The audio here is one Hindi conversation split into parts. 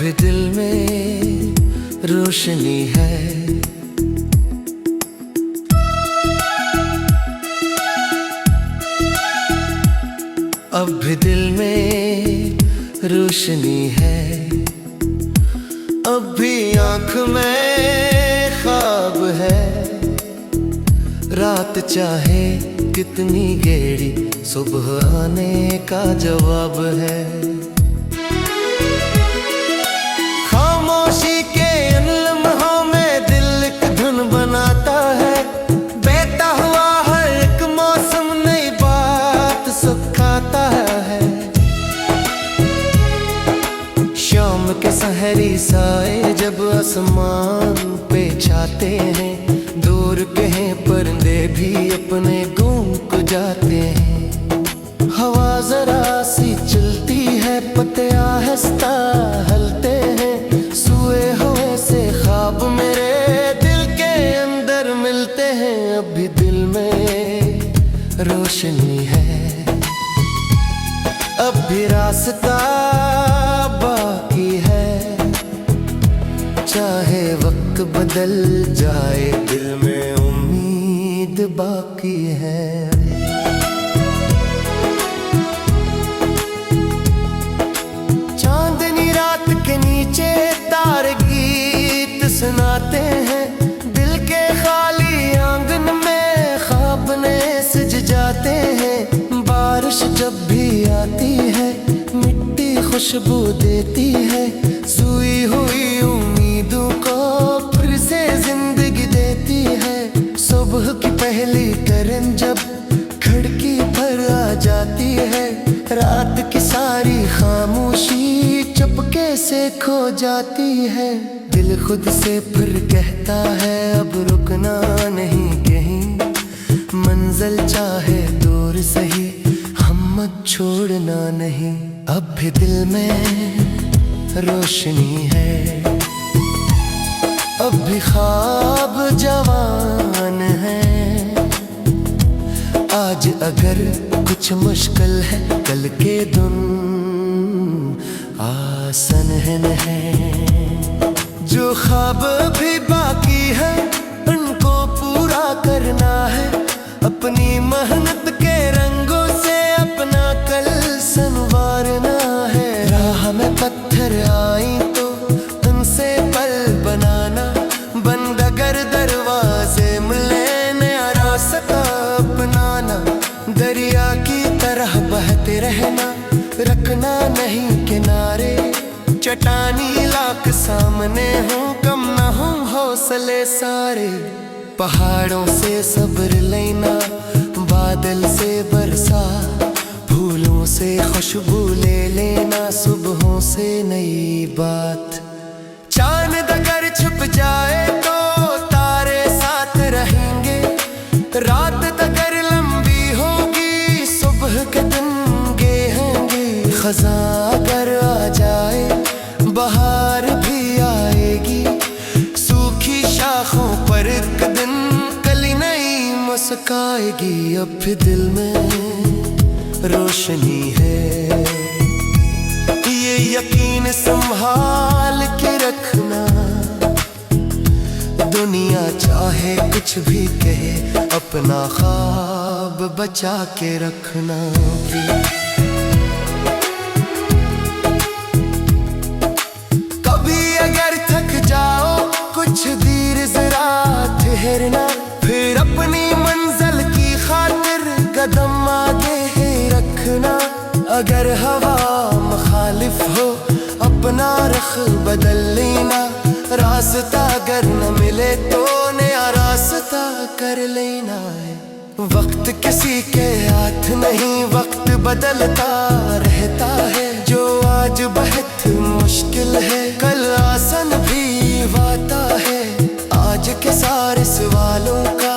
भी दिल में रोशनी है। अब भी दिल में रोशनी है। अब भी आँख में ख्वाब है। रात चाहे कितनी गहरी, सुबह आने का जवाब है। खामोशी के इन लम्हों में दिल एक धुन बनाता है। बहता हुआ हर एक मौसम नई बात सिखाता है। शाम के सहरी साए जब आसमान पे छाते हैं, दूर के हैं परिंदे भी अपने गूंग को जाते हैं। हवा जरा सी चलती है, पत्ते आहिस्ता हलते हैं। सोए हुए से ख्वाब मेरे दिल के अंदर मिलते हैं। अब भी दिल में रोशनी है। अब भी रास्ता बाकी है। चाहे वक्त बदल जाए, दिल में उम्मीद बाकी है। चांदनी रात के नीचे तारे गीत सुनाते हैं। दिल के खाली आंगन में ख्वाब नए सज जाते हैं। बारिश जब भी आती है, मिट्टी खुशबू देती है। सोई हुई उम्मीदों को फिर से जिंदगी देती है। सुबह की पहली किरण जब खिड़की पर आ जाती है, रात की सारी खामोशी चुपके से खो जाती है। दिल खुद से फिर कहता है अब रुकना नहीं कहीं। मंजिल चाहे दूर सही, हिम्मत छोड़ना नहीं। अब भी दिल में रोशनी है। अब भी ख्वाब जवान है। आज अगर कुछ मुश्किल है, कल के दिन आसान है। जो ख्वाब भी बाकी है, उनको पूरा करना है। अपनी मेहनत के रंगों से अपना कल संवारना है। राह में पत्थर आई तो उनसे पल बनाना। बंद अगर दरवाजे मिले, नया रास्ता अपनाना। दरिया की तरह बहते रहना, रखना नहीं किनारे। चट्टानी लाख सामने हो, कम न हो हौसले सारे। पहाड़ों से सब्र लेना, बादल से बरसा। फूलों से खुशबू ले लेना, सुबहों से नई बात। चांद अगर छुप जाए तो तारे साथ रहेंगे। रात अगर लंबी होगी, सुबह के दिन गेहेंगे। खज़ां अगर आ जाए, बहार भी आएगी। सूखी शाखों पर एक दिन कली नई मुस्काएगी। अब भी दिल में रोशनी है। ये यकीन संभाल के रखना। दुनिया चाहे कुछ भी कहे, अपना ख्वाब बचा के रखना भी। कभी अगर थक जाओ, कुछ देर जरा ठहरना। फिर अपनी मंजिल की खातिर कदम आगे है रखना। अगर हवा मुखालिफ हो, अपना रुख बदल लेना। रास्ता अगर न मिले तो नया रास्ता कर लेना है। वक्त किसी के हाथ नहीं, वक्त बदलता रहता है। जो आज बहुत मुश्किल है, कल आसान भी वाता है। आज के सारे सवालों का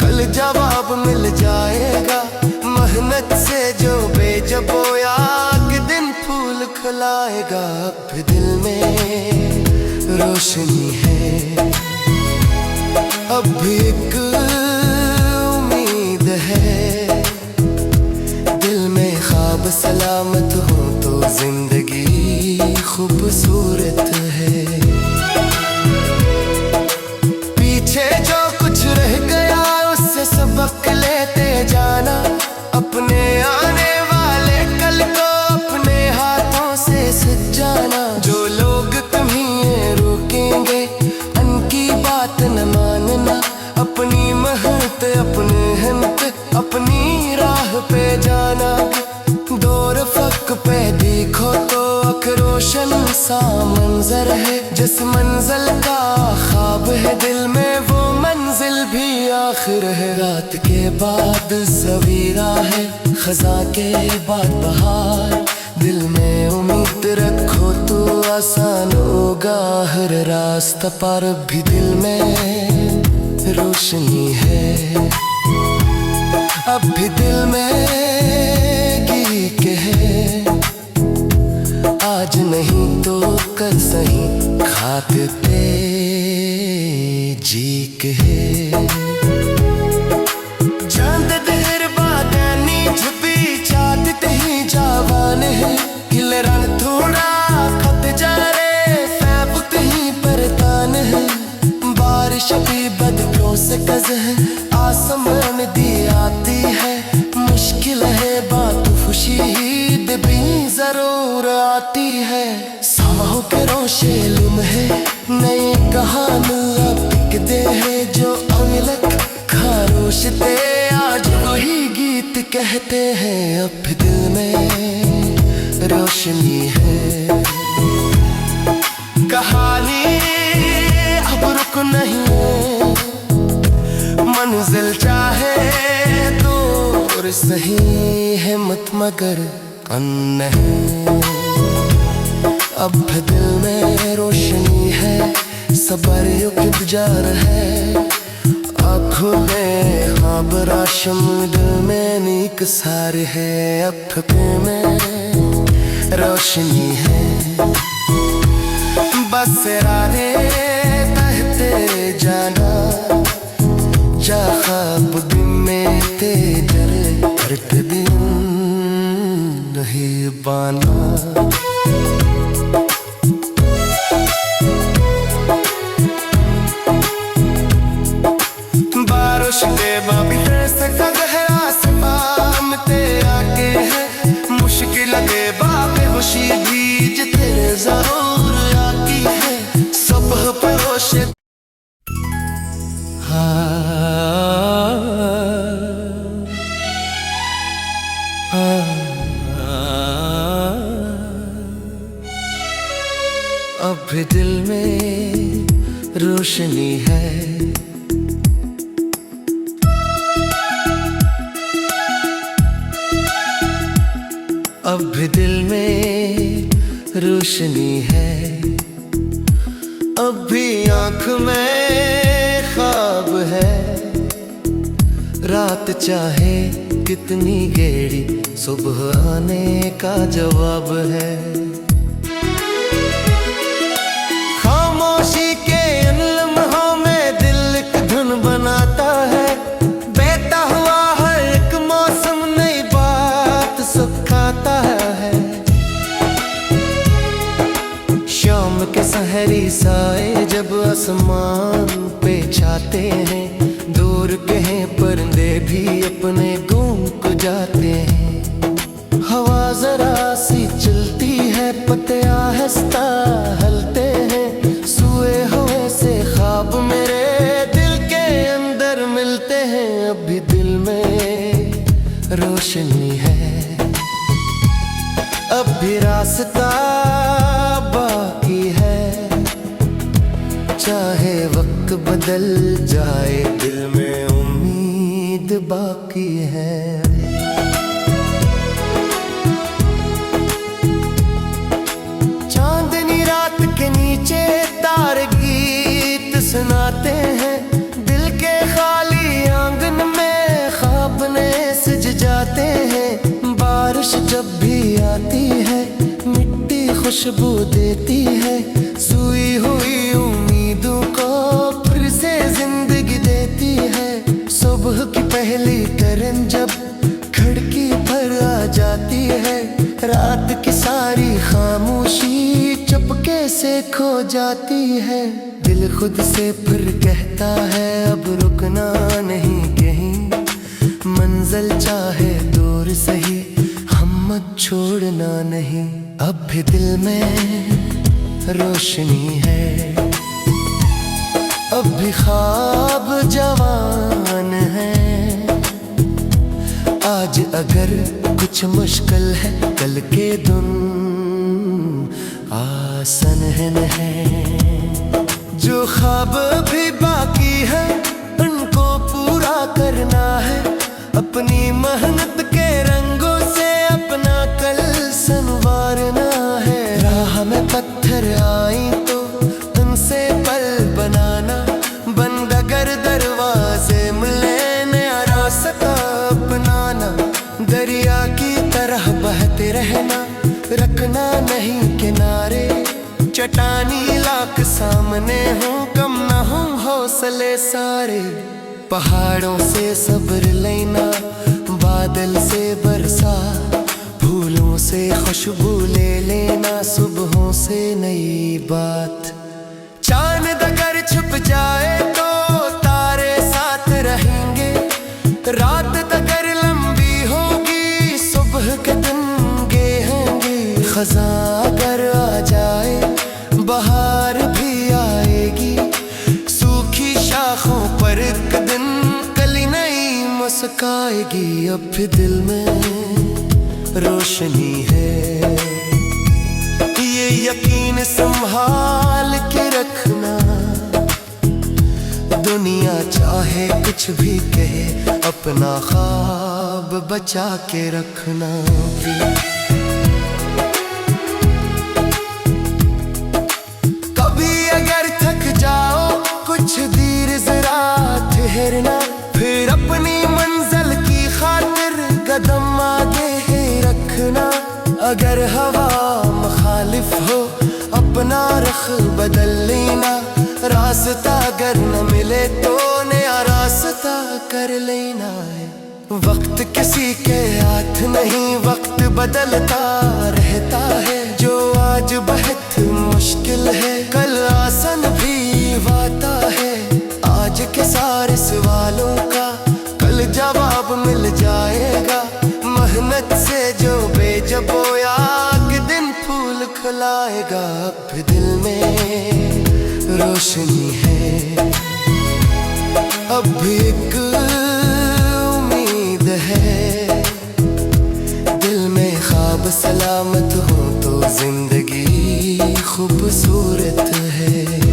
कल जवाब मिल जाएगा। मेहनत से जो बेज बोया, एक दिन फूल खिलाएगा। अब भी दिल में रोशनी है। अब भी एक उम्मीद है। दिल में ख्वाब सलामत हो तो जिंदगी खूबसूरत है। पीछे जो कुछ रह गया उससे सबक लेते जाना, अपने आने वाले कल को अपने हाथों से सजाना। जो लोग तुम्हें रोकेंगे उनकी बात न मानना, अपनी मेहनत अपने हिम्मत अपनी राह पे जाना। दो रफ़क़ पे देखो तो एक रोशन सा मंजर है, जिस मंजिल का ख्वाब है दिल में वो मंजिल भी आखिर है। रात के बाद सवेरा है, खज़ां के बाद बहार, दिल में उम्मीद रखो तो आसान होगा हर रास्ता पार। भी दिल में रोशनी है, अब भी दिल में की है, आज नहीं तो कल सही खाक पे जी के है। चांद देर बागानी छुपी चाँद ही जावान है, खिले रंग थोड़ा खत जा रे फैबुत ही परतान है। बारिश भी बदलों से कज़ है, आसमान दी आती है, मुश्किल है बात खुशी ईद भी जरूर आती है। साहों के रोशे लुम है, नई कहानी अब दे है, जो अमलक खारोश ते आज वही गीत कहते हैं। अब दिल में रोशनी है, कहानी अब रुक नहीं, मंजिल चाहे दूर सही हिम्मत मगर नहीं। अब दिल में रोशनी है, सबर युक्त जार है, आँखों में ख्वाब राशम, दिल में नीक सार है। अब में रोशनी है, बस राहे बहते जाना, जा ख्वाब दिन में तेजर हरत दिन नहीं बाना। बारिश के बाबी से गहरा से पाम ते आके है, मुश्किल के बाबे खुशी भीज तेरे जरूर आती है। सब परोशे अब भी दिल में रोशनी है, अब भी दिल में रोशनी है, अब भी आँख में ख्वाब है। रात चाहे कितनी गहरी सुबह आने का जवाब है। खामोशी के इन लम्हों में दिल एक धुन बनाता है, बहता हुआ हर एक मौसम नई बात सिखाता है। शाम के सहरी साए जब आसमान पे छाते हैं, दूर के हैं परिंदे भी अपने घूम को जाते हैं। हवा जरा सी चलती है, पत्ते आहिस्ता हलते हैं, सोए हुए से ख्वाब मेरे दिल के अंदर मिलते हैं। अभी दिल में रोशनी है, अब भी रास्ता बाकी है, चाहे वक्त बदल जाए दिल में उम्मीद बाकी है। चांदनी रात के नीचे तार गीत सुनाते हैं, दिल के खाली आंगन में ख्वाब ने सज जाते हैं। बारिश जब भी आती है मिट्टी खुशबू देती है, सोई हुई उम्मीदों को फिर से जिंदगी देती है। सुबह की पहली किरण जब खिड़की पर आ जाती है, रात की सारी खामोशी से खो जाती है। दिल खुद से फिर कहता है अब रुकना नहीं कहीं, मंजिल चाहे दूर सही हिम्मत छोड़ना नहीं। अब भी दिल में रोशनी है, अब भी ख्वाब जवान है। आज अगर कुछ मुश्किल है, कल के दिन आसान है। जो ख्वाब भी बाकी है उनको पूरा करना है। अपनी मेहनत के रंगों से अपना कल संवारना है। राह में पत्थर आई तो उनसे पल बनाना, बंद अगर दरवाजे मिले नया रास्ता अपनाना। दरिया की तरह बहते रहना, रखना नहीं किनारे। चट्टानी लाख सामने हूँ, कम न हूँ हौसले सारे। पहाड़ों से सब्र लेना, बादल से बरसा, फूलों से खुशबू ले लेना, सुबहों से नई बात। चांद अगर छुप जाए तो तारे साथ रहेंगे, रात अगर लंबी होगी सुबह के दिन गेहेंगे। खज़ां अगर आ जाए बहार भी आएगी, सूखी शाखों पर एक दिन कली नई मुस्काएगी। अब भी दिल में रोशनी है, ये यकीन संभाल के रखना। दुनिया चाहे कुछ भी कहे, अपना ख्वाब बचा के रखना भी। कुछ देर जरा ठहरना, फिर अपनी मंजिल की खातिर कदम आगे ही रखना। अगर हवा मुखालिफ हो अपना रुख बदल लेना, रास्ता अगर न मिले तो नया रास्ता कर लेना है। वक्त किसी के हाथ नहीं, वक्त बदलता रहता है। जो आज बहुत मुश्किल है कल आसान भी वाता है। आज के सारे सवालों का कल जवाब मिल जाएगा। मेहनत से जो बेजब बोया के दिन फूल खिलाएगा। अब भी दिल में रोशनी है, अब भी एक उम्मीद है। दिल में ख्वाब सलामत हो तो जिंदगी खूबसूरत है।